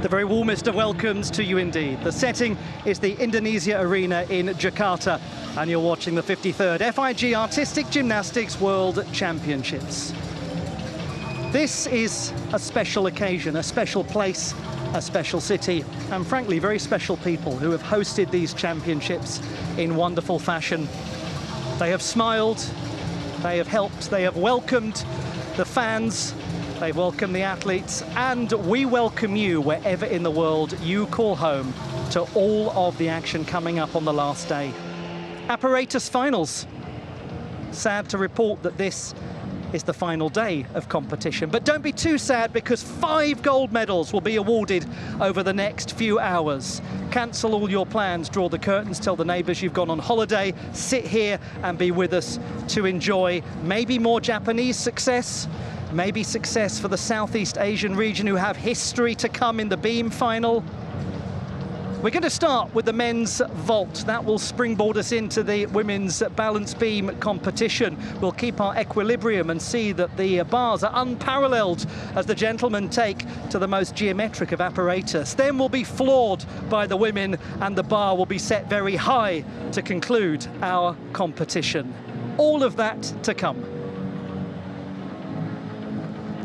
The very warmest of welcomes to you indeed. The setting is the Indonesia Arena in Jakarta, and you're watching the 53rd FIG Artistic Gymnastics World Championships. This is a special occasion, a special place, a special city, and frankly, very special people who have hosted these championships in wonderful fashion. They have smiled, they have helped, they have welcomed the fans, they've welcomed the athletes, and we welcome you wherever in the world you call home to all of the action coming up on the last day. Apparatus finals. Sad to report that this is the final day of competition, but don't be too sad because 5 gold medals will be awarded over the next few hours. Cancel all your plans, draw the curtains, tell the neighbors you've gone on holiday, sit here and be with us to enjoy maybe more Japanese success, maybe success for the Southeast Asian region who have history to come in the beam final. We're going to start with the men's vault. That will springboard us into the women's balance beam competition. We'll keep our equilibrium and see that the bars are unparalleled as the gentlemen take to the most geometric of apparatus. Then we'll be floored by the women and the bar will be set very high to conclude our competition. All of that to come.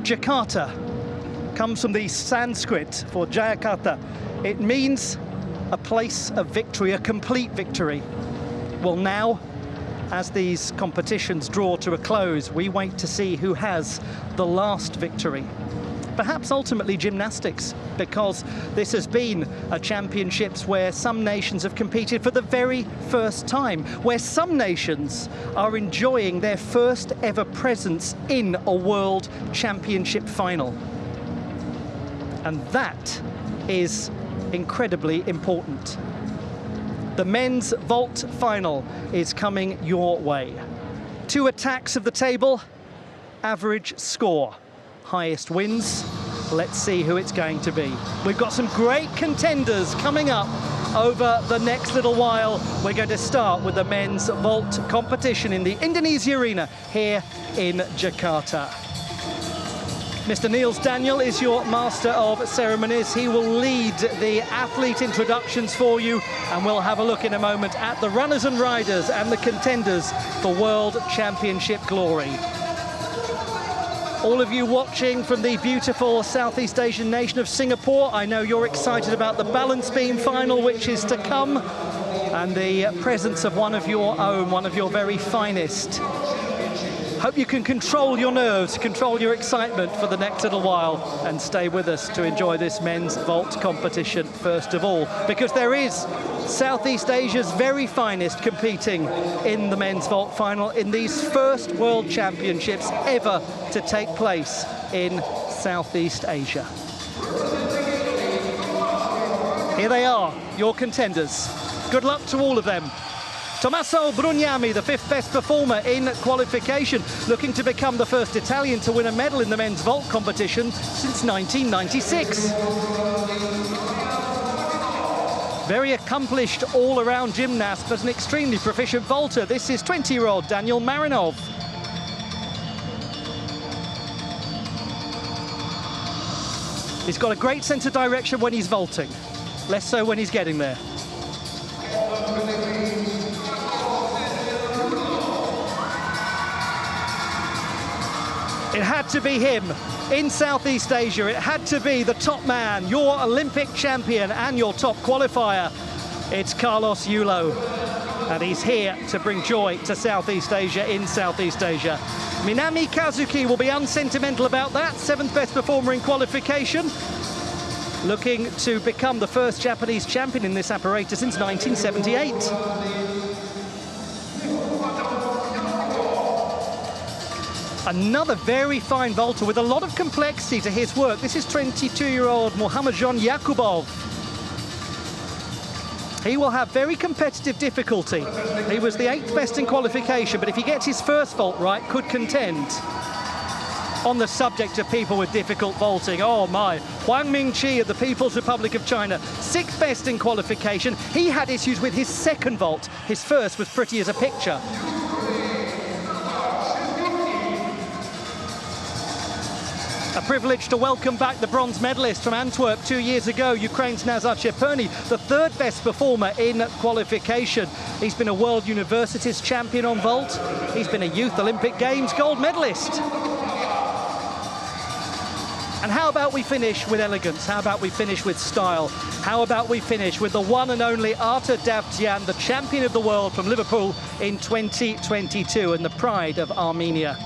Jakarta comes from the Sanskrit for JAKARTA. It means a place of victory, a complete victory. Well, now, as these competitions draw to a close, we wait to see who has the last victory. Perhaps ultimately gymnastics, because this has been a championships where some nations have competed for the very first time, where some nations are enjoying their first ever presence in a world championship final. And that is incredibly important. The men's vault final is coming your way. 2 attacks of the table, average score. Highest wins. Let's see who it's going to be. We've got some great contenders coming up over the next little while. We're going to start with the men's vault competition in the Indonesia Arena here in Jakarta. Mr. Niels Daniel is your master of ceremonies. He will lead the athlete introductions for you, and we'll have a look in a moment at the runners and riders and the contenders for World Championship glory. All of you watching from the beautiful Southeast Asian nation of Singapore, I know you're excited about the balance beam final, which is to come, and the presence of one of your own, one of your very finest. Hope you can control your nerves, control your excitement for the next little while, and stay with us to enjoy this men's vault competition first of all, because there is Southeast Asia's very finest competing in the men's vault final in these first World Championships ever to take place in Southeast Asia. Here they are, your contenders. Good luck to all of them. Tommaso Brugnami, the 5th best performer in qualification, looking to become the first Italian to win a medal in the men's vault competition since 1996. Very accomplished all-around gymnast, but an extremely proficient vaulter. This is 20-year-old Daniel Marinov. He's got a great sense of direction when he's vaulting, less so when he's getting there. It had to be him in Southeast Asia. It had to be the top man, your Olympic champion and your top qualifier. It's Carlos YULO, and he's here to bring joy to Southeast Asia in Southeast Asia. Minami Kazuki will be unsentimental about that, 7th best performer in qualification, looking to become the first Japanese champion in this apparatus since 1978. Another very fine vaulter with a lot of complexity to his work. This is 22-year-old Muhammadjon Yakubov. He will have very competitive difficulty. He was the 8th best in qualification, but if he gets his first vault right, could contend. On the subject of people with difficult vaulting, oh my, Huang Mingqi of the People's Republic of China, 6th best in qualification. He had issues with his second vault. His first was pretty as a picture. A privilege to welcome back the bronze medalist from Antwerp 2 years ago, Ukraine's Nazar CHEPURNYI, the third best performer in qualification. He's been a World Universities champion on vault. He's been a Youth Olympic Games gold medalist. And how about we finish with elegance? How about we finish with style? How about we finish with the one and only Artur DAVTYAN, the champion of the world from Liverpool in 2022 and the pride of Armenia.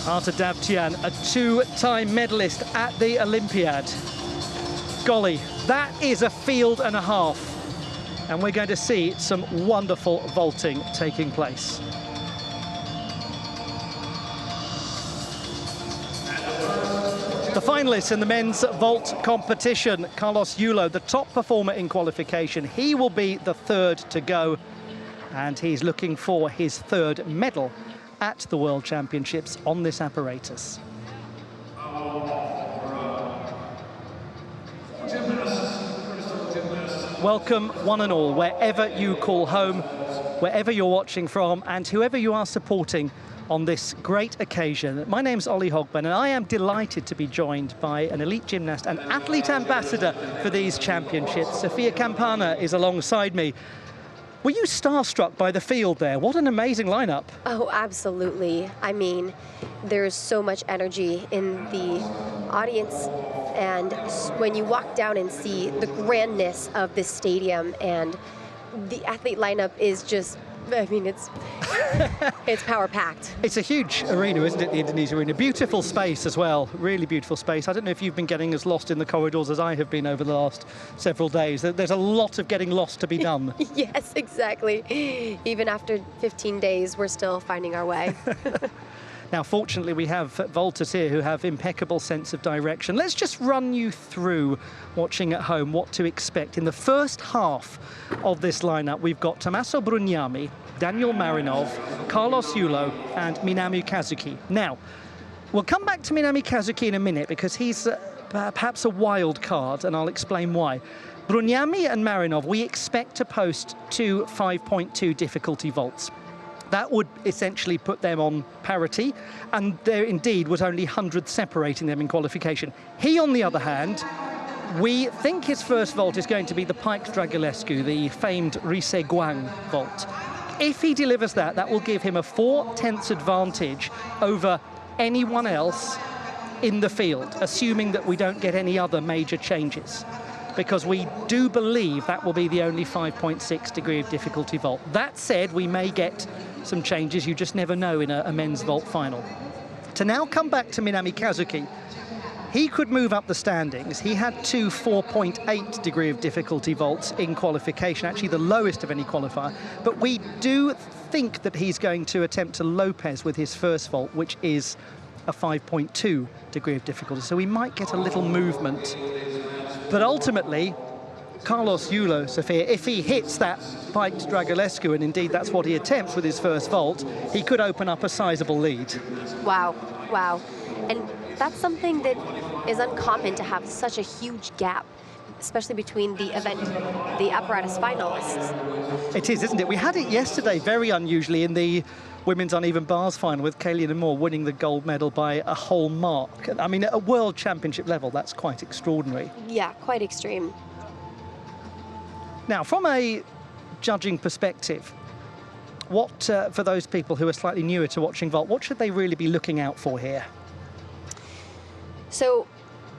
Artur DAVTYAN, a two-time medalist at the Olympiad. Golly, that is a field and a half. And we're going to see some wonderful vaulting taking place. The finalists in the men's vault competition, Carlos YULO, the top performer in qualification. He will be the third to go, and he's looking for his third medal at the World Championships on this apparatus. Welcome, one and all, wherever you call home, wherever you're watching from, and whoever you are supporting on this great occasion. My name's Ollie Hogben, and I am delighted to be joined by an elite gymnast and athlete ambassador for these championships. Sofia Campana is alongside me. Were you starstruck by the field there? What an amazing lineup. Oh, absolutely. I mean, there's so much energy in the audience, and when you walk down and see the grandness of this stadium, and the athlete lineup is just, I mean, it's power-packed. It's a huge arena, isn't it, the Indonesia arena? Beautiful space as well, really beautiful space. I don't know if you've been getting as lost in the corridors as I have been over the last several days. There's a lot of getting lost to be done. Yes, exactly. Even after 15 days, we're still finding our way. Now, fortunately, we have vaulters here who have impeccable sense of direction. Let's just run you through, watching at home, what to expect. In the first half of this lineup, we've got Tommaso Brugnami, Daniel Marinov, Carlos YULO, and Minami Kazuki. Now, we'll come back to Minami Kazuki in a minute because he's perhaps a wild card, and I'll explain why. Brugnami and Marinov, we expect to post two 5.2 difficulty vaults. That would essentially put them on parity, and there indeed was only 100 separating them in qualification. He, on the other hand, we think his first vault is going to be the Piked Dragulescu, the famed Rise Guang vault. If he delivers that, that will give him a 4/10 advantage over anyone else in the field, assuming that we don't get any other major changes, because we do believe that will be the only 5.6 degree of difficulty vault. That said, we may get some changes, you just never know in a men's vault final. To now come back to Minami Kazuki, he could move up the standings. He had two 4.8 degree of difficulty vaults in qualification, actually the lowest of any qualifier, but we do think that he's going to attempt to Lopez with his first vault, which is a 5.2 degree of difficulty, so we might get a little movement. But ultimately, Carlos YULO, Sofia, if he hits that Piked Dragulescu, and indeed that's what he attempts with his first vault, he could open up a sizable lead. Wow, wow. And that's something that is uncommon, to have such a huge gap, especially between the apparatus finalists. It is, isn't it? We had it yesterday, very unusually, in the women's uneven bars final, with Kayleen Moore winning the gold medal by a whole mark. I mean, at a world championship level, that's quite extraordinary. Yeah, quite extreme. Now, from a judging perspective, what, for those people who are slightly newer to watching vault, what should they really be looking out for here? So,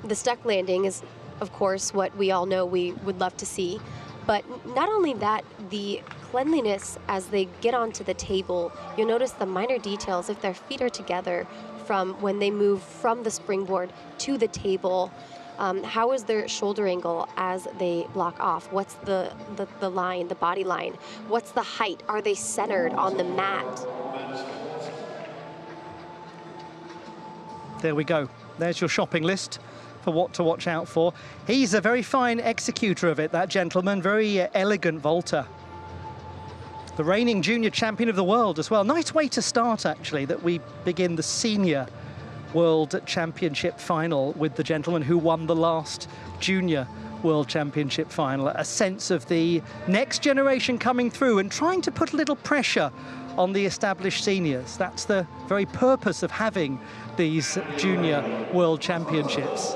the stuck landing is, of course, what we all know we would love to see. But not only that, the cleanliness as they get onto the table, you'll notice the minor details if their feet are together from when they move from the springboard to the table. How is their shoulder angle as they block off? What's the line, the body line? What's the height? Are they centered on the mat? There we go. There's your shopping list for what to watch out for. He's a very fine executor of it, that gentleman, very elegant vaulter. The reigning junior champion of the world as well. Nice way to start, actually, that we begin the senior World Championship final with the gentleman who won the last junior World Championship final. A sense of the next generation coming through and trying to put a little pressure on the established seniors. That's the very purpose of having these junior world championships,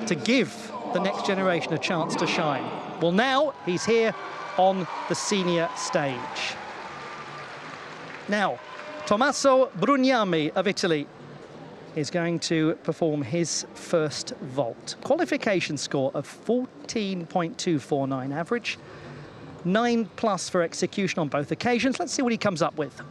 to give the next generation a chance to shine. Well, now he's here on the senior stage. Now, Tommaso Brugnami of Italy is going to perform his first vault. Qualification score of 14.249 average, 9+ for execution on both occasions. Let's see what he comes up with.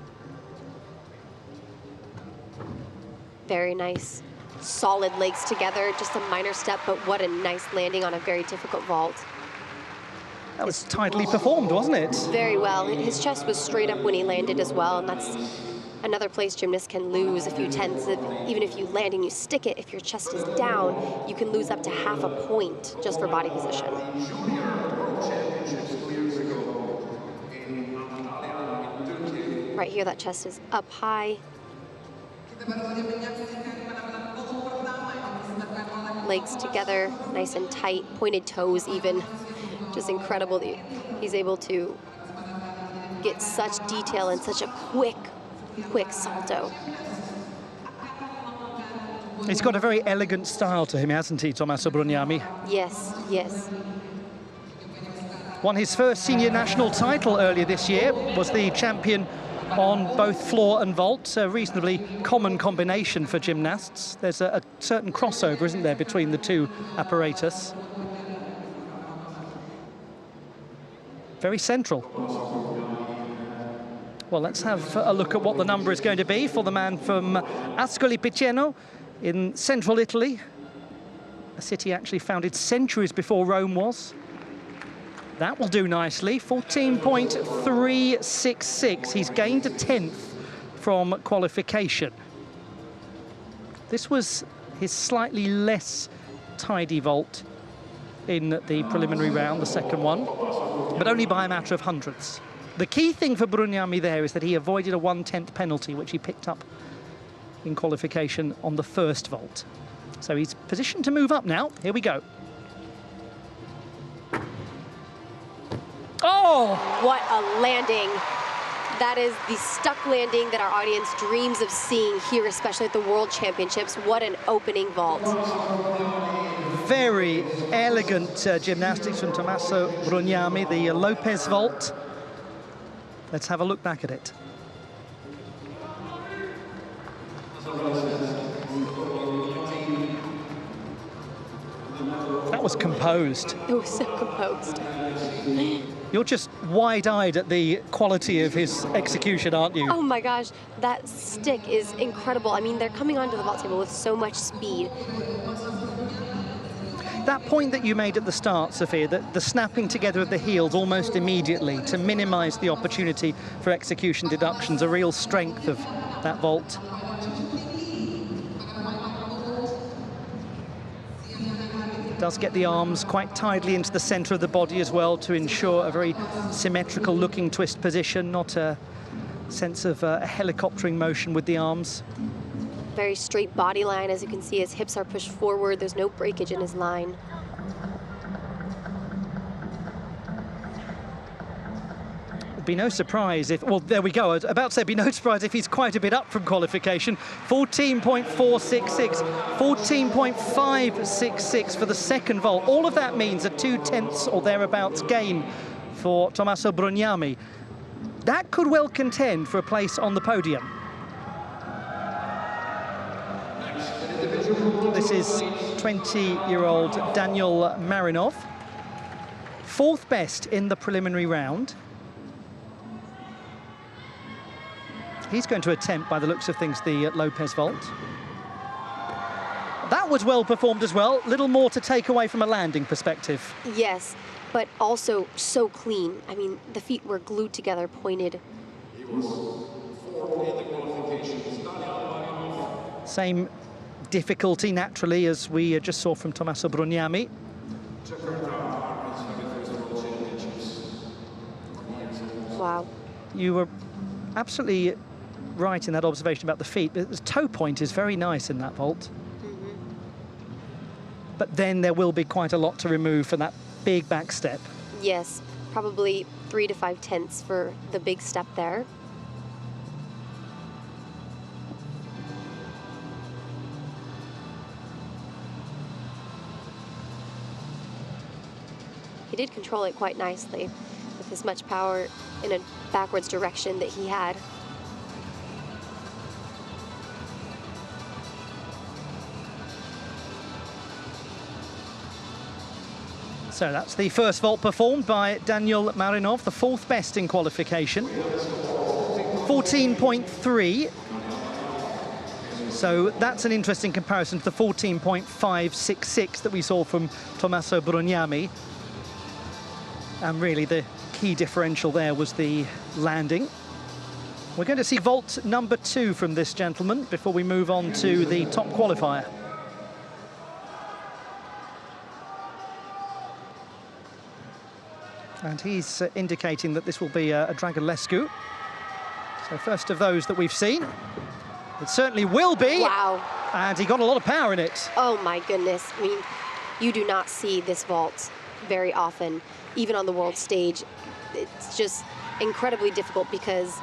Very nice. Solid legs together, just a minor step, but what a nice landing on a very difficult vault. That was tidily performed, wasn't it? Very well. His chest was straight up when he landed as well, and that's another place gymnasts can lose a few tenths. Even if you land and you stick it, if your chest is down, you can lose up to half a point just for body position. Right here, that chest is up high. Legs together, nice and tight, pointed toes even. Just incredible that he's able to get such detail and such a quick salto. He's got a very elegant style to him, hasn't he, Tommaso Brugnami? Yes, yes. Won his first senior national title earlier this year, was the champion on both floor and vault, a reasonably common combination for gymnasts. There's a certain crossover, isn't there, between the two apparatus. Very central. Well, let's have a look at what the number is going to be for the man from Ascoli Piceno in central Italy, a city actually founded centuries before Rome was. That will do nicely, 14.366. He's gained a 10th from qualification. This was his slightly less tidy vault in the preliminary round, the second one, but only by a matter of hundredths. The key thing for Brugnami there is that he avoided a 1/10 penalty, which he picked up in qualification on the first vault. So he's positioned to move up now. Here we go. Oh! What a landing. That is the stuck landing that our audience dreams of seeing here, especially at the World Championships. What an opening vault. Very elegant gymnastics from Tommaso Brugnami, the Lopez vault. Let's have a look back at it. That was composed. It was so composed. You're just wide-eyed at the quality of his execution, aren't you? Oh my gosh, that stick is incredible. I mean, they're coming onto the vault table with so much speed. That point that you made at the start, Sophia, that the snapping together of the heels almost immediately to minimize the opportunity for execution deductions, a real strength of that vault. Does get the arms quite tidily into the center of the body as well to ensure a very symmetrical looking twist position, not a sense of a helicoptering motion with the arms. Very straight body line. As you can see, his hips are pushed forward. There's no breakage in his line. It'd be no surprise if, well, there we go. I was about to say, it'd be no surprise if he's quite a bit up from qualification. 14.466, 14.566 for the second vault. All of that means a 2/10 or thereabouts gain for Tommaso Brugnami. That could well contend for a place on the podium. This is 20-year-old Daniel Marinov, fourth best in the preliminary round. He's going to attempt, by the looks of things, the Lopez vault. That was well performed as well. Little more to take away from a landing perspective. Yes, but also so clean. I mean, the feet were glued together, pointed. Same difficulty, naturally, as we just saw from Tommaso Brugnami. Wow. You were absolutely right in that observation about the feet. The toe point is very nice in that vault. But then there will be quite a lot to remove for that big back step. Yes, probably 3 to 5 tenths for the big step there. did control it quite nicely with as much power in a backwards direction that he had. So that's the first vault performed by Daniel Marinov, the 4th best in qualification. 14.3. So that's an interesting comparison to the 14.566 that we saw from Tommaso Brugnami. And really the key differential there was the landing. We're going to see vault number 2 from this gentleman before we move on to the top qualifier. And he's indicating that this will be a Dragulescu. So first of those that we've seen. It certainly will be. Wow. And he got a lot of power in it. Oh my goodness. I mean, you do not see this vault very often, even on the world stage. It's just incredibly difficult because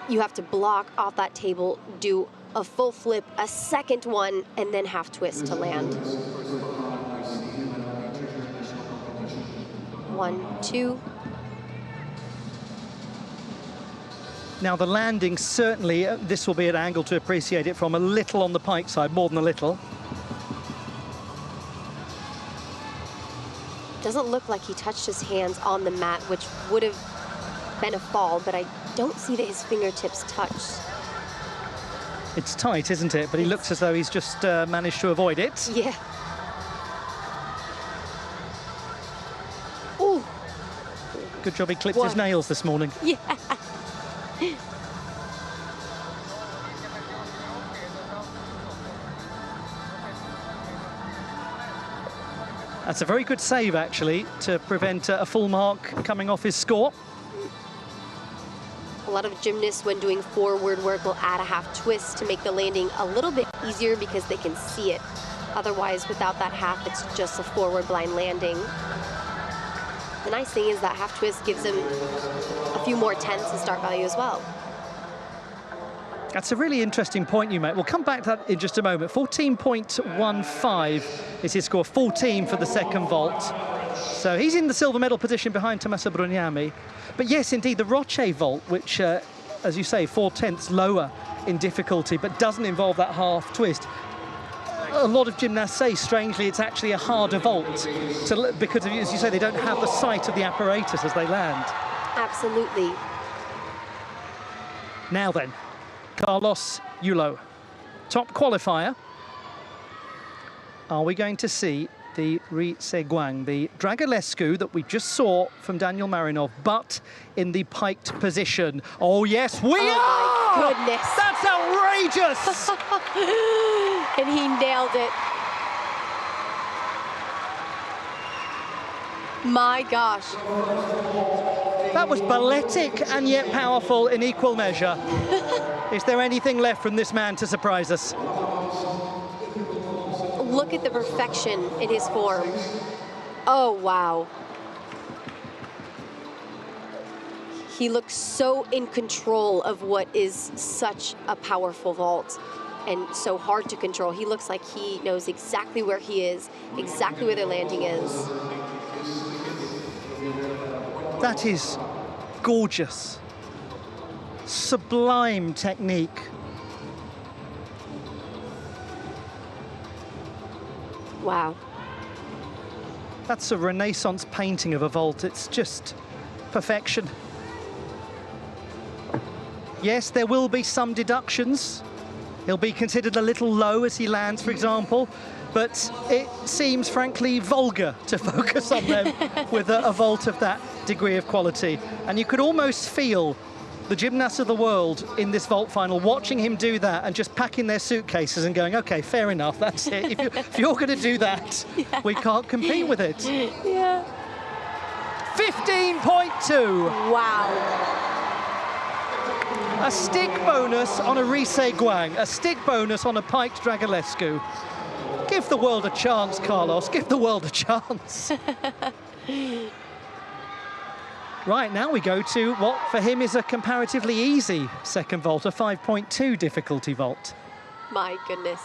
you have to block off that table, do a full flip, a second one, and then half twist to land. 1, 2. Now the landing, certainly, this will be an angle to appreciate it from, a little on the pike side, more than a little. Doesn't look like he touched his hands on the mat, which would have been a fall, but I don't see that his fingertips touched. It's tight, isn't it? But he looks as though he's just managed to avoid it. Yeah. Ooh. Good job he clipped his nails this morning. Yeah. That's a very good save, actually, to prevent a full mark coming off his score. A lot of gymnasts, when doing forward work, will add a half twist to make the landing a little bit easier because they can see it. Otherwise, without that half, it's just a forward blind landing. The nice thing is that half twist gives him a few more tenths in start value as well. That's a really interesting point you make. We'll come back to that in just a moment. 14.15 is his score, 14 for the second vault. So he's in the silver medal position behind Tommaso Brugnami. But yes, indeed, the Roche vault, which, as you say, 4 tenths lower in difficulty, but doesn't involve that half twist. A lot of gymnasts say, strangely, it's actually a harder vault because, as you say, they don't have the sight of the apparatus as they land. Absolutely. Now then, Carlos Yulo, top qualifier. Are we going to see the Ri Seguang, the Dragulescu that we just saw from Daniel Marinov, but in the piked position? Oh, yes, we are! My goodness. That's outrageous! And he nailed it. My gosh. That was balletic and yet powerful in equal measure. Is there anything left from this man to surprise us? Look at the perfection in his form. Oh, wow. He looks so in control of what is such a powerful vault and so hard to control. He looks like he knows exactly where he is, exactly where the landing is. That is gorgeous. Sublime technique. Wow. That's a Renaissance painting of a vault. It's just perfection. Yes, there will be some deductions. He'll be considered a little low as he lands, for example, but it seems, frankly, vulgar to focus on them with a vault of that degree of quality. And you could almost feel the gymnasts of the world in this vault final watching him do that and just packing their suitcases and going, okay, fair enough, that's it. If you're going to do that, yeah, we can't compete with it. Yeah. 15.2. Wow. A stick bonus on a Ri Seguang, a stick bonus on a piked Dragulescu. Give the world a chance, Carlos, give the world a chance. Right, now we go to what for him is a comparatively easy second vault, a 5.2 difficulty vault. My goodness.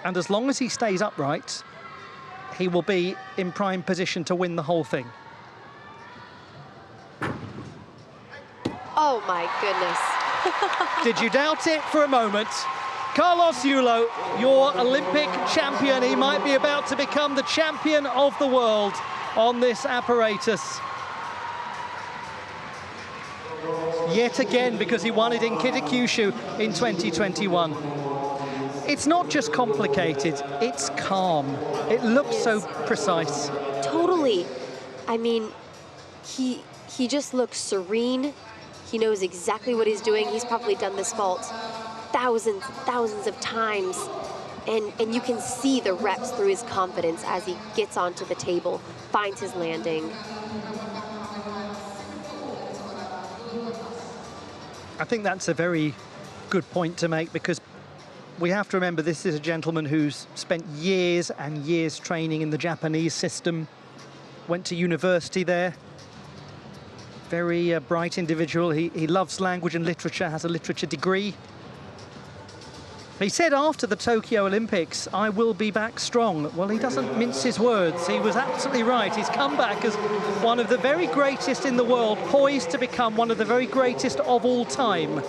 And as long as he stays upright, he will be in prime position to win the whole thing. Oh my goodness. Did you doubt it for a moment? Carlos YULO, your Olympic champion. He might be about to become the champion of the world on this apparatus. Yet again, because he won it in Kitakyushu in 2021. It's not just complicated, it's calm. It looks so precise. Totally. I mean, he just looks serene. He knows exactly what he's doing. He's probably done this vault thousands of times. And you can see the reps through his confidence as he gets onto the table, finds his landing. I think that's a very good point to make, because we have to remember this is a gentleman who's spent years and years training in the Japanese system, went to university there. Very bright individual. He loves language and literature, has a literature degree. He said after the Tokyo Olympics, "I will be back strong." Well, he doesn't mince his words. He was absolutely right. He's come back as one of the very greatest in the world, poised to become one of the very greatest of all time.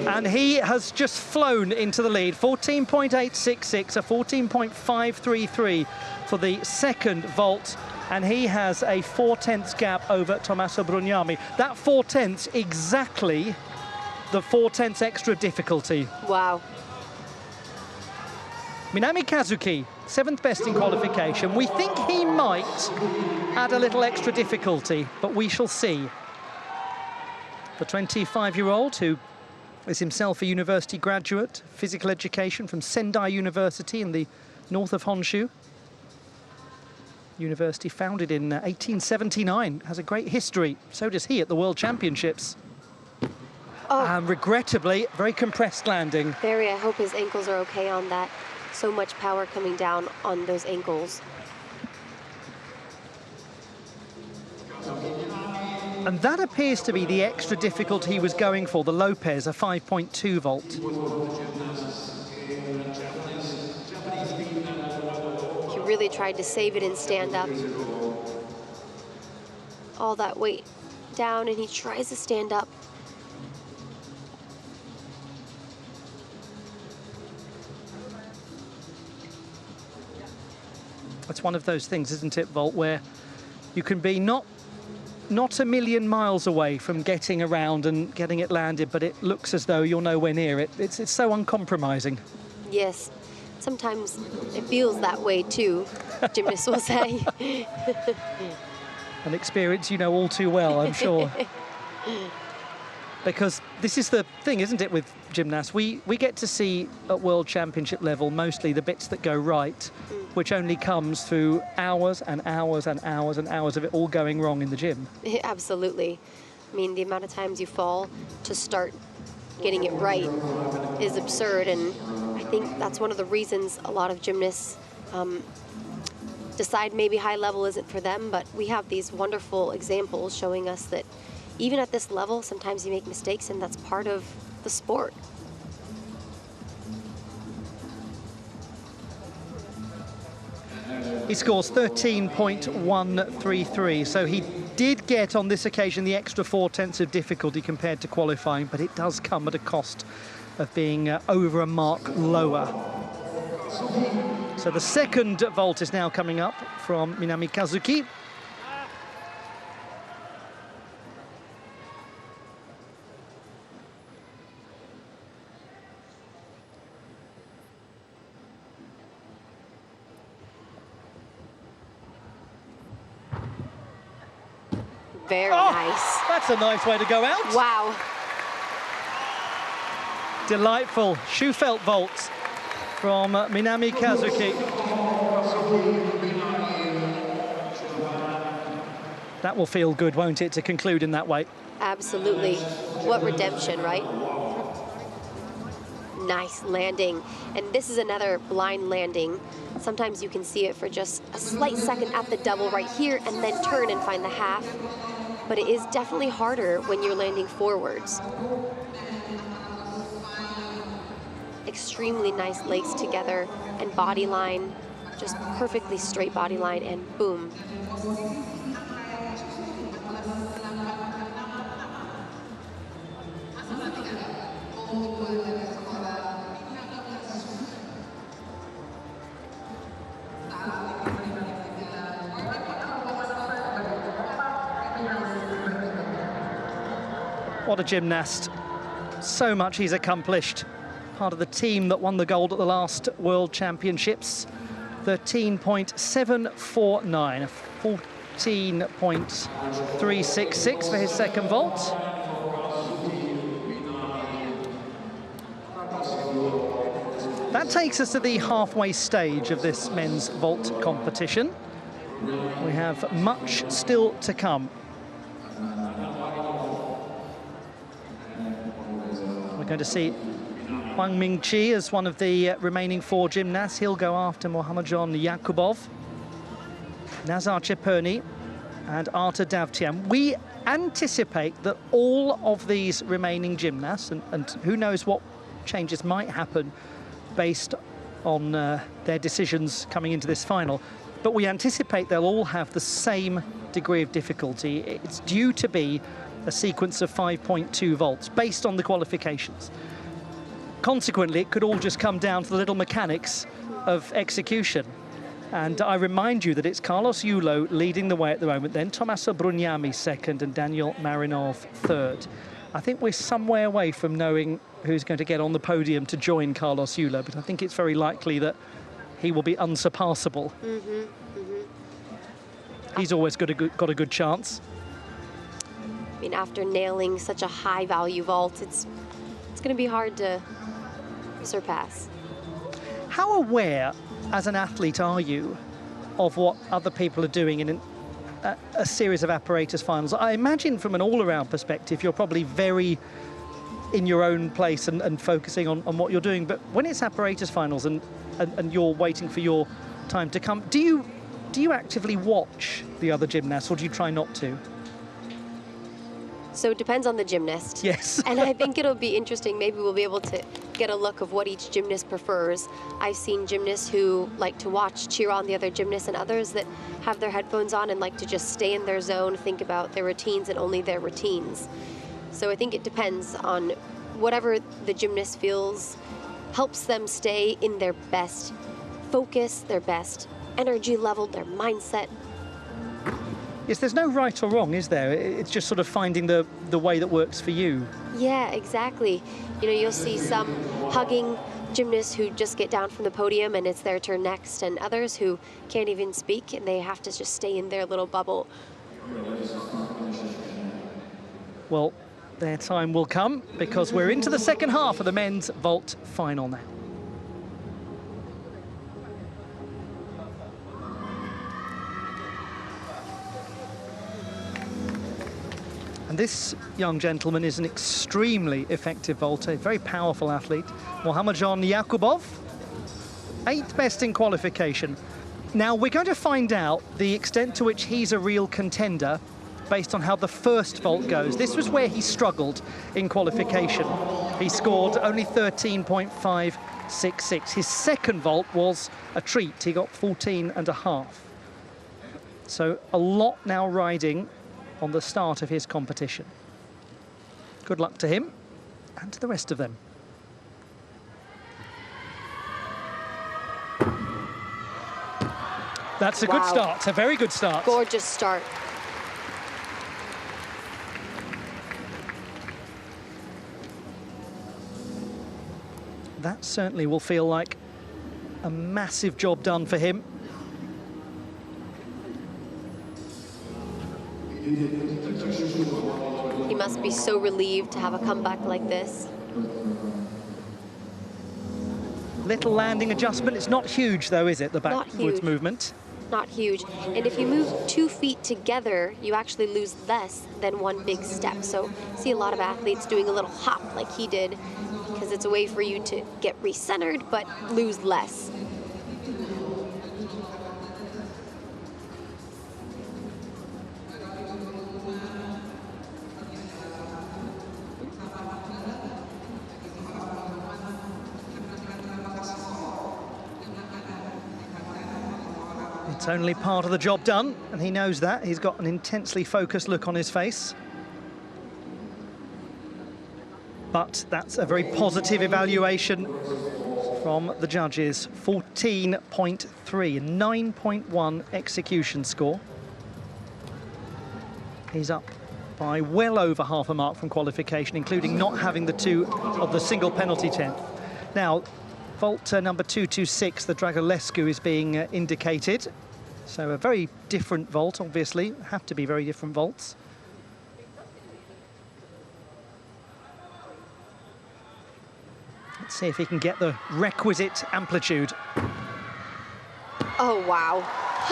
And he has just flown into the lead. 14.866, a 14.533 for the second vault. And he has a 4/10 gap over Tommaso Brugnami. That 4/10 exactly the 4/10 extra difficulty. Wow. Minami Kazuki, 7th best in qualification. We think he might add a little extra difficulty, but we shall see. The 25-year-old, who is himself a university graduate, physical education from Sendai University in the north of Honshu. University founded in 1879, has a great history. So does he at the World Championships. Oh. And regrettably, very compressed landing. Barry, I hope his ankles are okay on that. So much power coming down on those ankles. And that appears to be the extra difficulty he was going for, the Lopez, a 5.2 vault. He really tried to save it and stand up. All that weight down, and he tries to stand up. It's one of those things, isn't it, vault, where you can be not a million miles away from getting around and getting it landed, but it looks as though you're nowhere near it. It's so uncompromising. Yes, sometimes it feels that way too, gymnasts will say. An experience you know all too well, I'm sure. Because this is the thing, isn't it, with gymnasts? We get to see at World Championship level mostly the bits that go right, which only comes through hours and hours and hours and hours of it all going wrong in the gym. Absolutely. I mean, the amount of times you fall to start getting it right is absurd, and I think that's one of the reasons a lot of gymnasts decide maybe high level isn't for them, but we have these wonderful examples showing us that even at this level, sometimes you make mistakes, and that's part of the sport. He scores 13.133, so he did get on this occasion the extra 4/10 of difficulty compared to qualifying, but it does come at a cost of being over a mark lower. So the second vault is now coming up from Minami Kazuki. Very nice. That's a nice way to go out. Wow. Delightful shoe felt vault from Minami Kazuki. That will feel good, won't it, to conclude in that way? Absolutely. What redemption, right? Nice landing. And this is another blind landing. Sometimes you can see it for just a slight second at the double right here and then turn and find the half. But it is definitely harder when you're landing forwards. Extremely nice legs together and body line. just perfectly straight body line, and boom. What a gymnast. So much he's accomplished. Part of the team that won the gold at the last World Championships. 13.749, 14.366 for his second vault. That takes us to the halfway stage of this men's vault competition. We have much still to come. We're going to see Hwang Ming-chi as one of the remaining 4 gymnasts. He'll go after Muhammadjon Yakubov, Nazar CHEPURNYI and Artur DAVTYAN. We anticipate that all of these remaining gymnasts, and who knows what changes might happen based on their decisions coming into this final, but we anticipate they'll all have the same degree of difficulty. It's due to be a sequence of 5.2 vaults based on the qualifications. Consequently, it could all just come down to the little mechanics of execution. And I remind you that it's Carlos YULO leading the way at the moment, then Tommaso Brugnami second and Daniel Marinov third. I think we're some way away from knowing who's going to get on the podium to join Carlos YULO, but I think it's very likely that he will be unsurpassable. He's always got a good chance. I mean, after nailing such a high-value vault, it's going to be hard to surpass. How aware, as an athlete, are you of what other people are doing in a series of apparatus finals? I imagine from an all-around perspective, you're probably very in your own place and focusing on what you're doing. But when it's apparatus finals and you're waiting for your time to come, do you actively watch the other gymnasts, or do you try not to? So it depends on the gymnast. Yes. And I think it'll be interesting. Maybe we'll be able to get a look of what each gymnast prefers. I've seen gymnasts who like to watch, cheer on the other gymnasts, and others that have their headphones on and like to just stay in their zone, think about their routines and only their routines. So I think it depends on whatever the gymnast feels helps them stay in their best focus, their best energy level, their mindset. Yes, there's no right or wrong, is there? It's just sort of finding the way that works for you. Yeah, exactly. You know, you'll see some hugging gymnasts who just get down from the podium and it's their turn next, and others who can't even speak and they have to just stay in their little bubble. Well, their time will come because we're into the second half of the men's vault final now. And this young gentleman is an extremely effective vaulter, very powerful athlete. Muhammadjon Yakubov, 8th best in qualification. Now, we're going to find out the extent to which he's a real contender based on how the first vault goes. This was where he struggled in qualification. He scored only 13.566. His second vault was a treat. He got 14.5. So a lot now riding on the start of his competition. Good luck to him and to the rest of them. That's a good start, a very good start. Gorgeous start. That certainly will feel like a massive job done for him. He must be so relieved to have a comeback like this. Little landing adjustment. It's not huge, though, is it, the backwards movement? Not huge. And if you move 2 feet together, you actually lose less than one big step. So see a lot of athletes doing a little hop like he did, because it's a way for you to get recentered but lose less. It's only part of the job done, and he knows that. He's got an intensely focused look on his face. But that's a very positive evaluation from the judges. 14.3, 9.1 execution score. He's up by well over half a mark from qualification, including not having the 2 of the single penalty 10th. Now, vault number 226, the Dragolescu, is being indicated. So a very different vault, obviously, have to be very different vaults. Let's see if he can get the requisite amplitude. Oh, wow.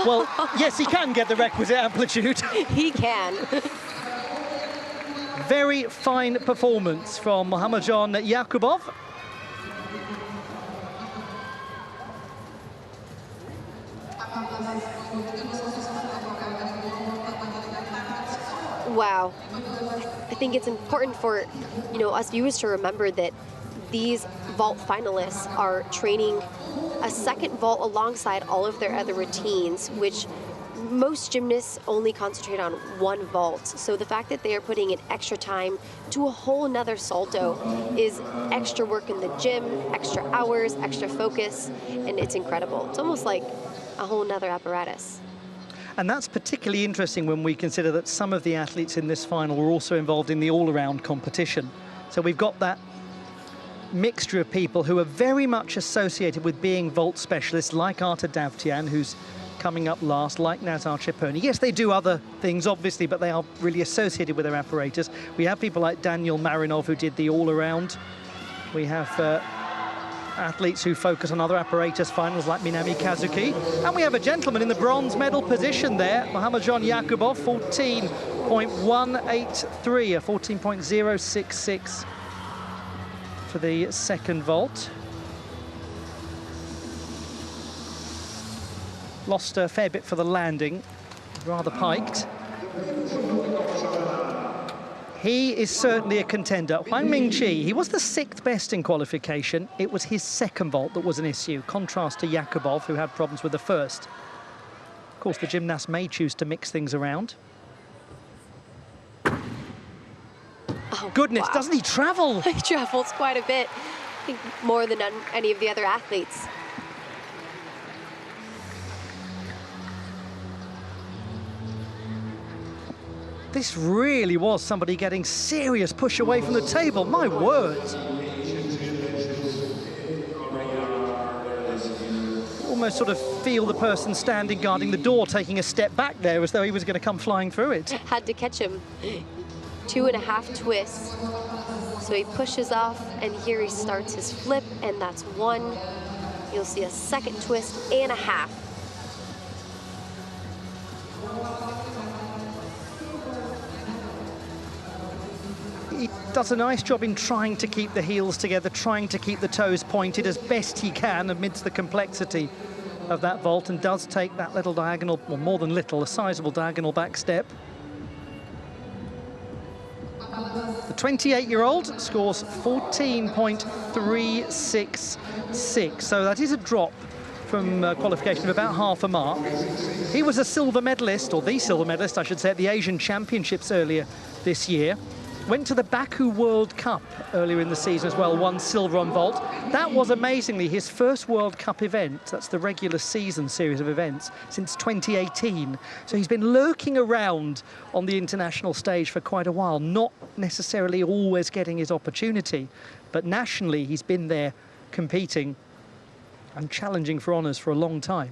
Well, yes, he can get the requisite amplitude. He can. Very fine performance from Muhammadjon Yakubov. Wow. I think it's important for, us viewers to remember that these vault finalists are training a second vault alongside all of their other routines, which most gymnasts only concentrate on one vault. So the fact that they are putting in extra time to a whole nother salto is extra work in the gym, extra hours, extra focus, and it's incredible. It's almost like a whole nother apparatus. And that's particularly interesting when we consider that some of the athletes in this final were also involved in the all-around competition. So we've got that mixture of people who are very much associated with being vault specialists, like Artur DAVTYAN, who's coming up last, like Nazar CHEPURNYI. Yes, they do other things, obviously, but they are really associated with their apparatus. We have people like Daniel Marinov, who did the all-around. We have athletes who focus on other apparatus finals, like Minami Kazuki. And we have a gentleman in the bronze medal position there, Muhammadjon Yakubov, 14.183, a 14.066 for the second vault. Lost a fair bit for the landing, rather piked. He is certainly a contender. Huang Mingqi, he was the 6th best in qualification. It was his second vault that was an issue, contrast to Yakubov, who had problems with the first. Of course, the gymnast may choose to mix things around. Oh, goodness, wow. Doesn't he travel? He travels quite a bit. I think more than any of the other athletes. This really was somebody getting serious push away from the table, my word. Almost sort of feel the person standing guarding the door taking a step back there as though he was going to come flying through it. Had to catch him. 2.5 twists. So he pushes off, and here he starts his flip, and that's 1. You'll see a second twist and a half. He does a nice job in trying to keep the heels together, trying to keep the toes pointed as best he can amidst the complexity of that vault, and does take that little diagonal, or more than little, a sizable diagonal back step. The 28-year-old scores 14.366, so that is a drop from qualification of about half a mark. He was a silver medalist, or the silver medalist, I should say, at the Asian Championships earlier this year. Went to the Baku World Cup earlier in the season as well, won silver on vault. That was amazingly his first World Cup event, that's the regular season series of events, since 2018. So he's been lurking around on the international stage for quite a while, not necessarily always getting his opportunity, but nationally he's been there competing and challenging for honours for a long time.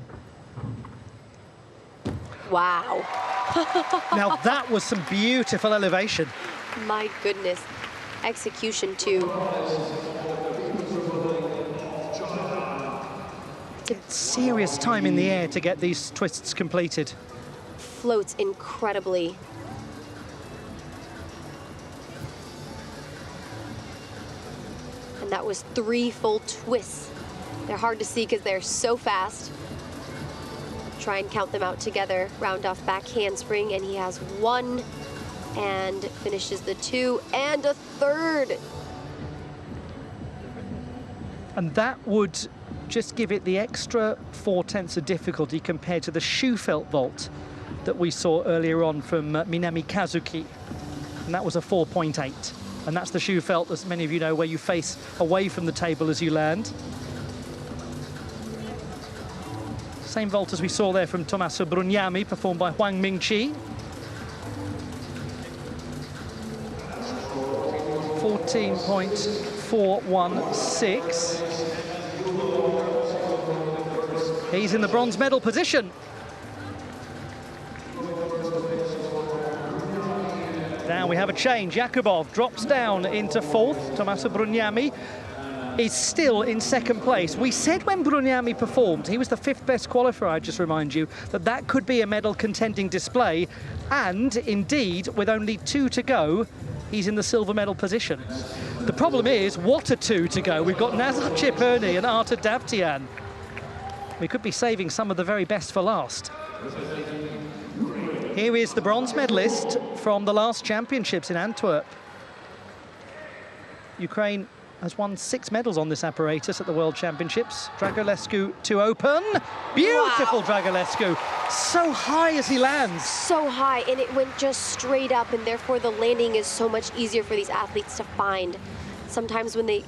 Wow. Now that was some beautiful elevation. My goodness. Execution too. Serious time in the air to get these twists completed. Floats incredibly. And that was 3 full twists. They're hard to see because they're so fast. Try and count them out together. Round off back handspring, and he has 1 and finishes the 2 and a 3rd. And that would just give it the extra 4/10 of difficulty compared to the shoe felt vault that we saw earlier on from Minami Kazuki. And that was a 4.8. And that's the shoe felt, as many of you know, where you face away from the table as you land. Same vault as we saw there from Tommaso Brugnami, performed by Hwang Ming-chi. 14.416. He's in the bronze medal position. Now we have a change. Jakubov drops down into fourth. Tommaso Brugnami is still in second place. We said when Brugnami performed, he was the 5th best qualifier, I just remind you, that could be a medal contending display. And indeed, with only 2 to go, he's in the silver medal position. The problem is, what are 2 to go? We've got Nazar CHEPURNYI and Artur DAVTYAN. We could be saving some of the very best for last. Here is the bronze medalist from the last championships in Antwerp. Ukraine has won 6 medals on this apparatus at the World Championships. Dragulescu to open. Beautiful, wow. Dragulescu. So high as he lands. So high, and it went just straight up, and therefore the landing is so much easier for these athletes to find. Sometimes when they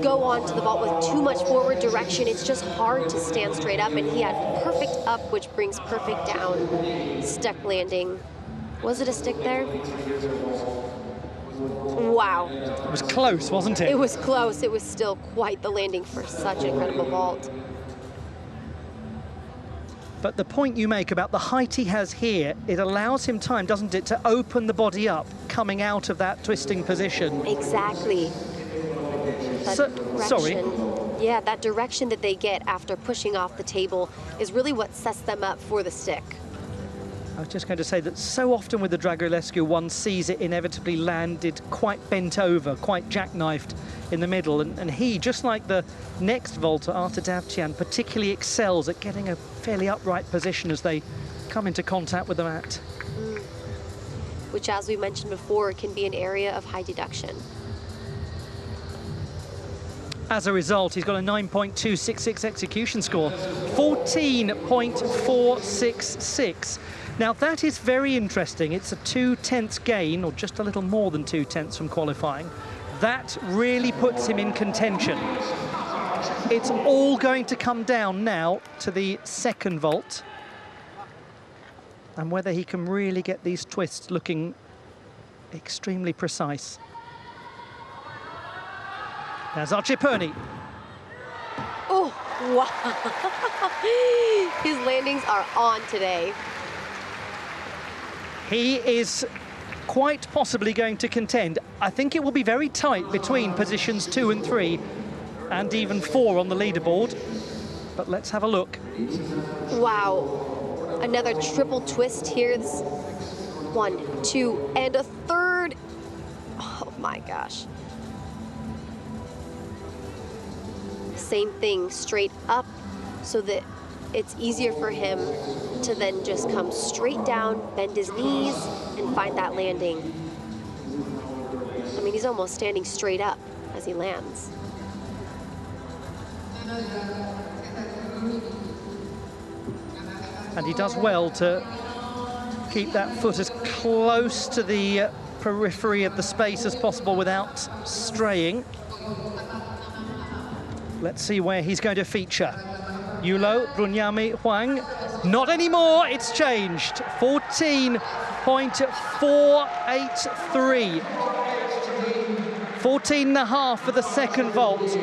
go onto the vault with too much forward direction, it's just hard to stand straight up, and he had perfect up, which brings perfect down. Stuck landing. Was it a stick there? Wow. It was close, wasn't it? It was close. It was still quite the landing for such an incredible vault. But the point you make about the height he has here, it allows him time, doesn't it, to open the body up coming out of that twisting position. Exactly. Sorry. Yeah, that direction that they get after pushing off the table is really what sets them up for the stick. I was just going to say that so often with the Dragulescu, one sees it inevitably landed quite bent over, quite jackknifed in the middle. And he, just like the next vaulter, Artur DAVTYAN, particularly excels at getting a fairly upright position as they come into contact with the mat. Which, as we mentioned before, can be an area of high deduction. As a result, he's got a 9.266 execution score, 14.466. Now, that is very interesting. It's a 2/10 gain, or just a little more than 2/10 from qualifying. That really puts him in contention. It's all going to come down now to the second vault, and whether he can really get these twists looking extremely precise. Nazar CHEPURNYI. Oh, wow. His landings are on today. He is quite possibly going to contend. I think it will be very tight between positions 2 and 3, and even 4 on the leaderboard. But let's have a look. Wow. Another triple twist here. This 1, 2, and a third. Oh my gosh. Same thing, straight up, so that it's easier for him to then just come straight down, bend his knees, and find that landing. I mean, he's almost standing straight up as he lands. And he does well to keep that foot as close to the periphery of the space as possible without straying. Let's see where he's going to feature. YULO, Brugnami, Hwang. Not anymore, it's changed. 14.483. 14.5 for the second vault.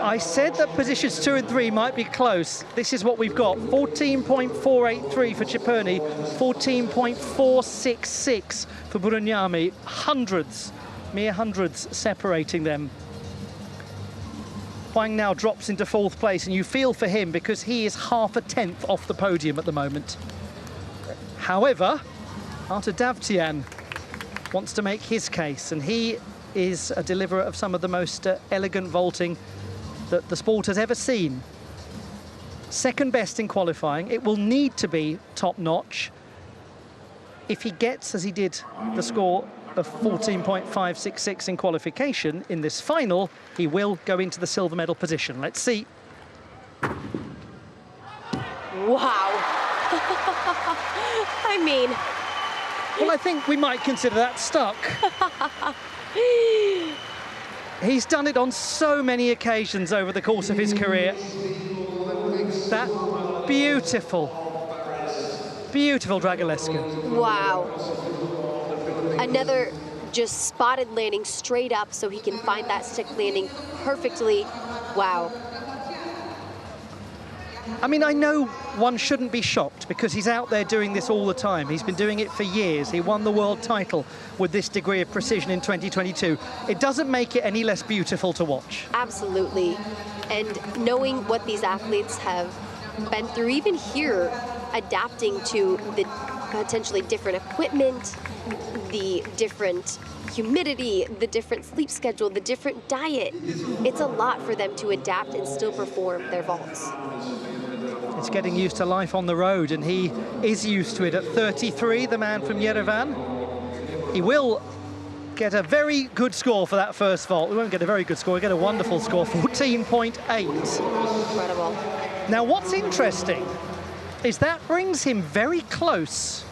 I said that positions 2 and 3 might be close. This is what we've got. 14.483 for CHEPURNYI, 14.466 for Brugnami. Hundreds, mere hundreds separating them. Hwang now drops into 4th place, and you feel for him because he is half a tenth off the podium at the moment. However, Artur DAVTYAN wants to make his case, and he is a deliverer of some of the most elegant vaulting that the sport has ever seen. Second best in qualifying. It will need to be top-notch. If he gets, as he did, the score of 14.566 in qualification, in this final, he will go into the silver medal position. Let's see. Wow. I mean... Well, I think we might consider that stuck. He's done it on so many occasions over the course of his career. That beautiful, beautiful Dragulescu. Wow. Another just spotted landing straight up so he can find that stick landing perfectly. Wow. I mean, I know one shouldn't be shocked because he's out there doing this all the time. He's been doing it for years. He won the world title with this degree of precision in 2022. It doesn't make it any less beautiful to watch. Absolutely. And knowing what these athletes have been through, even here, adapting to the potentially different equipment, the different humidity, the different sleep schedule, the different diet. It's a lot for them to adapt and still perform their vaults. It's getting used to life on the road, and he is used to it. At 33, the man from Yerevan, he will get a very good score for that first vault. We won't get a very good score, we'll get a wonderful score, 14.8. Incredible. Now, what's interesting is that brings him very close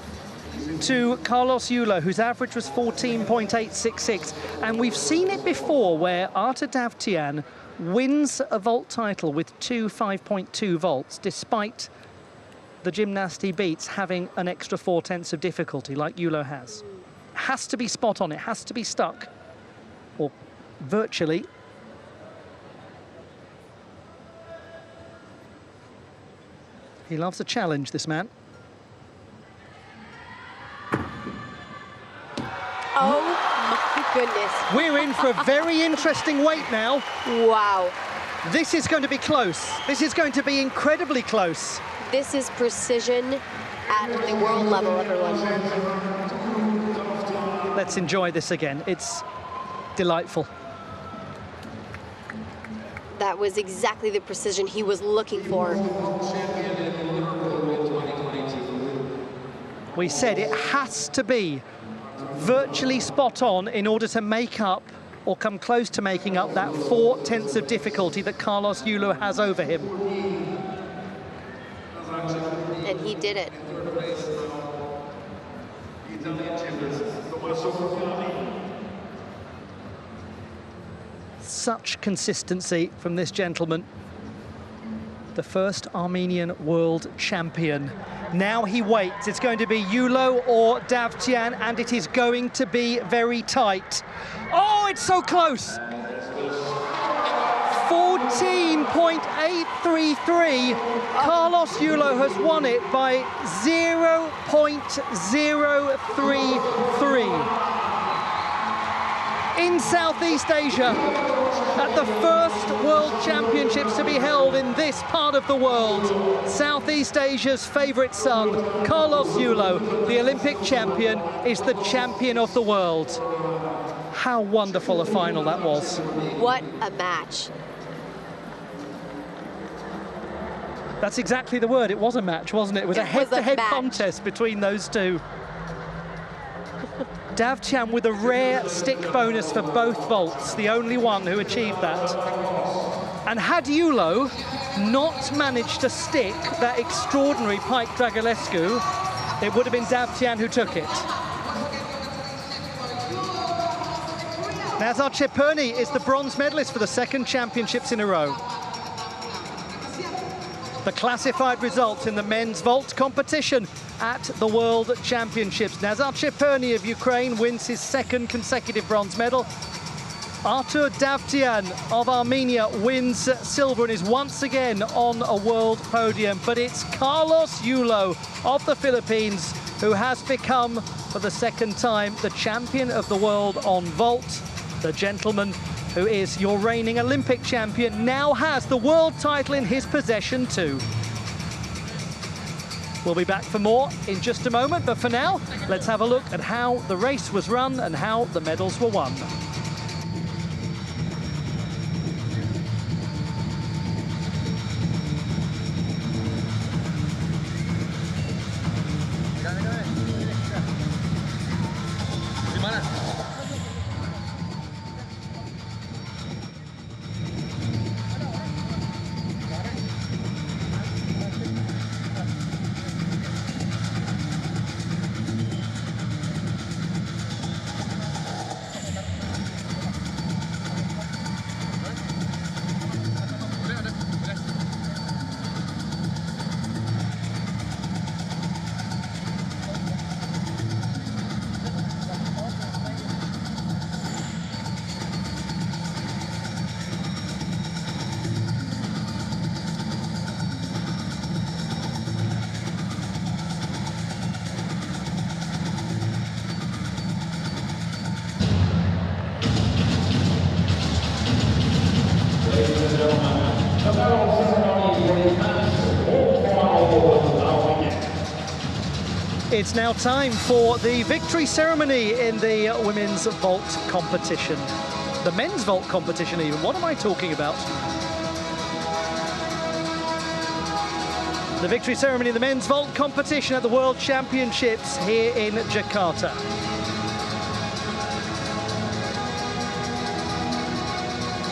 to Carlos YULO, whose average was 14.866. And we've seen it before where Artur DAVTYAN wins a vault title with two 5.2 vaults, despite the gymnast he beats having an extra 4/10 of difficulty, like YULO has. Has to be spot on, it has to be stuck, or virtually. He loves a challenge, this man. Oh my goodness. We're in for a very interesting weight now. Wow. This is going to be close. This is going to be incredibly close. This is precision at the world level, everyone. Let's enjoy this again. It's delightful. That was exactly the precision he was looking for. We said it has to be virtually spot on in order to make up or come close to making up that 4/10 of difficulty that Carlos YULO has over him. And he did it. Such consistency from this gentleman. The first Armenian world champion. Now he waits. It's going to be YULO or DAVTYAN, and it is going to be very tight. Oh, it's so close! 14.833. Carlos YULO has won it by 0.033. In Southeast Asia, at the first World Championships to be held in this part of the world. Southeast Asia's favourite son, Carlos YULO, the Olympic champion, is the champion of the world. How wonderful a final that was. What a match. That's exactly the word. It was a match, wasn't it? It was a head-to-head contest between those two. DAVTYAN with a rare stick bonus for both vaults, the only one who achieved that. And had YULO not managed to stick that extraordinary pike Dragulescu, it would have been DAVTYAN who took it. Nazar CHEPURNYI is the bronze medalist for the second championships in a row. The classified results in the men's vault competition at the World Championships. Nazar CHEPURNYI of Ukraine wins his second consecutive bronze medal. Artur DAVTYAN of Armenia wins silver and is once again on a world podium. But it's Carlos YULO of the Philippines who has become, for the second time, the champion of the world on vault. The gentleman who is your reigning Olympic champion now has the world title in his possession too. We'll be back for more in just a moment, but for now, let's have a look at how the race was run and how the medals were won. Gimana? It's now time for the victory ceremony in the women's vault competition. The men's vault competition even. What am I talking about? The victory ceremony in the men's vault competition at the World Championships here in Jakarta.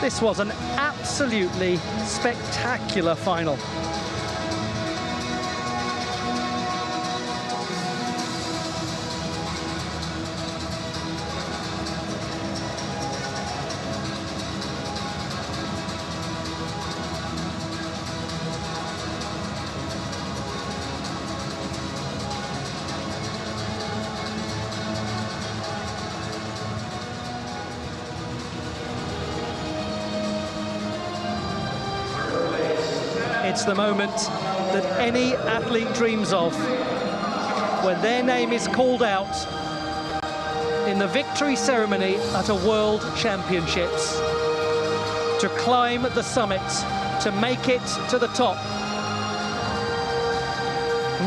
This was an absolutely spectacular final. It's the moment that any athlete dreams of, when their name is called out in the victory ceremony at a World Championships, to climb the summit, to make it to the top.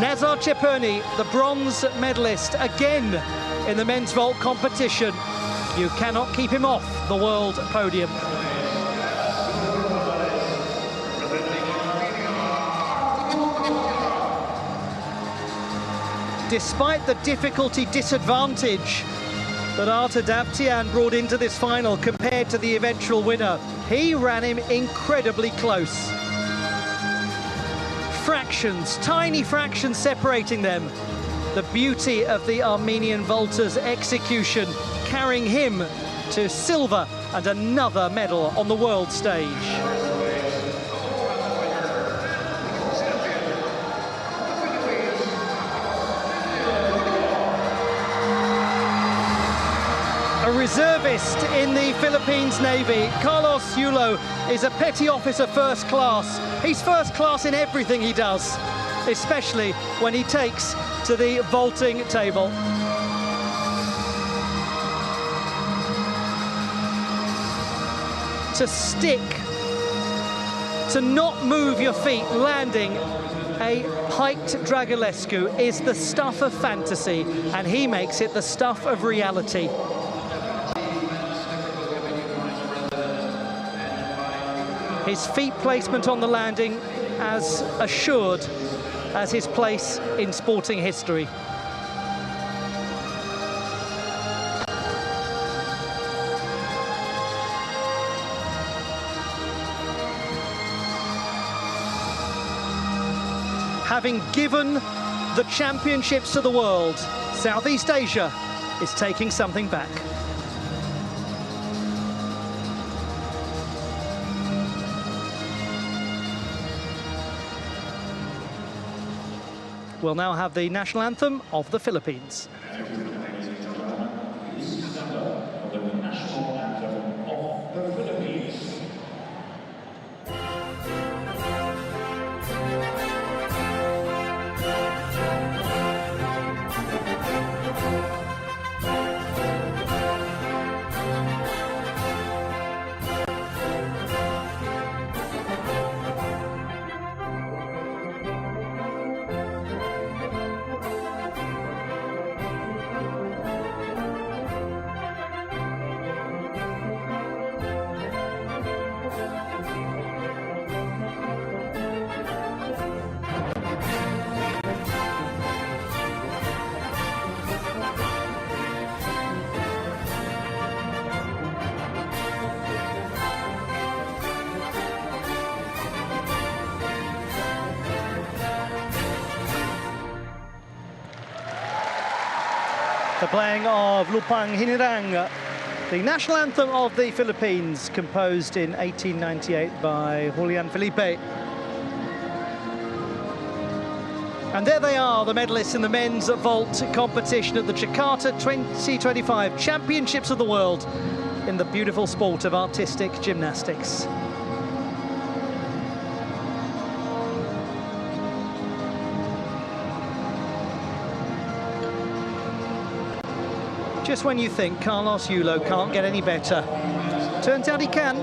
Nazar CHEPURNYI, the bronze medalist, again in the men's vault competition. You cannot keep him off the world podium. Despite the difficulty disadvantage that Artur DAVTYAN brought into this final compared to the eventual winner, he ran him incredibly close. Fractions, tiny fractions separating them. The beauty of the Armenian vaulter's execution, carrying him to silver and another medal on the world stage. A reservist in the Philippines Navy, Carlos YULO is a petty officer first class. He's first class in everything he does, especially when he takes to the vaulting table. To stick, to not move your feet landing a hiked Dragulescu is the stuff of fantasy, and he makes it the stuff of reality. His feet placement on the landing as assured as his place in sporting history. Having given the championships to the world, Southeast Asia is taking something back. We'll now have the national anthem of the Philippines. The playing of Lupang Hinirang, the national anthem of the Philippines, composed in 1898 by Julian Felipe. And there they are, the medalists in the men's vault competition at the Jakarta 2025 Championships of the World in the beautiful sport of artistic gymnastics. Just when you think Carlos YULO can't get any better, turns out he can.